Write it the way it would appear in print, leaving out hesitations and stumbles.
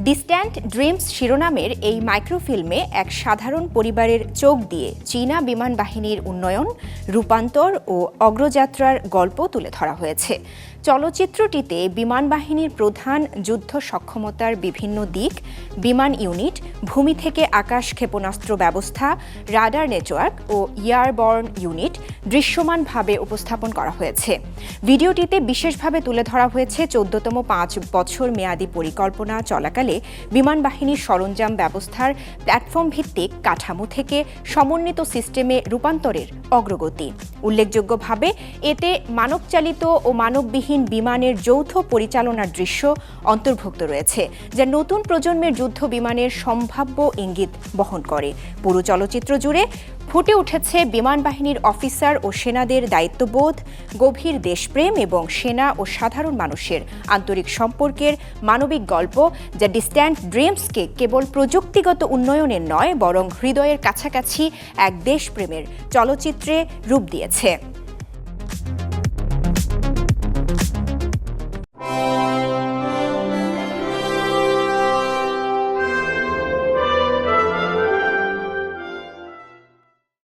Distant dreams শিরোনামের এই মাইক্রোফিল্মে এক সাধারণ পরিবারের চোখ দিয়ে চীনা বিমান বাহিনীর উন্নয়ন, রূপান্তর ও অগ্রযাত্রার গল্প তুলে ধরা হয়েছে। চলচ্চিত্রটিতে বিমান বাহিনীর প্রধান যুদ্ধ সক্ষমতার বিভিন্ন দিক, বিমান ইউনিট, ভূমি থেকে আকাশ ক্ষেপণাস্ত্র ব্যবস্থা, রাডার নেটওয়ার্ক ও এয়ারবর্ন ইউনিট দৃশ্যমানভাবে উপস্থাপন করা হয়েছে। ভিডিওটিতে বিশেষভাবে তুলে ধরা হয়েছে ১৪তম ৫ বছর মেয়াদী পরিকল্পনা চলাকালে বিমান বাহিনীর সরঞ্জাম ব্যবস্থার প্ল্যাটফর্ম ভিত্তিক কাঠামো থেকে সমন্বিত সিস্টেমে রূপান্তরের অগ্রগতি। উল্লেখযোগ্যভাবে এতে মানবচালিত ও মানববিহীন বিমানের যৌথ পরিচালনার দৃশ্য অন্তর্ভুক্ত রয়েছে, যা নতুন প্রজন্মের যুদ্ধ বিমানের সম্ভাব্য ইঙ্গিত বহন করে। পুরো চলচ্চিত্র জুড়ে ফুটে উঠেছে বিমান বাহিনীর অফিসার ও সেনাদের দায়িত্ববোধ, গভীর দেশপ্রেম এবং সেনা ও সাধারণ মানুষের আন্তরিক সম্পর্কের মানবিক গল্প, যা ডিস্ট্যান্ট ড্রিমসকে কেবল প্রযুক্তিগত উন্নয়নের নয় বরং হৃদয়ের কাছাকাছি এক দেশপ্রেমের চলচ্চিত্রে রূপ দিয়েছে।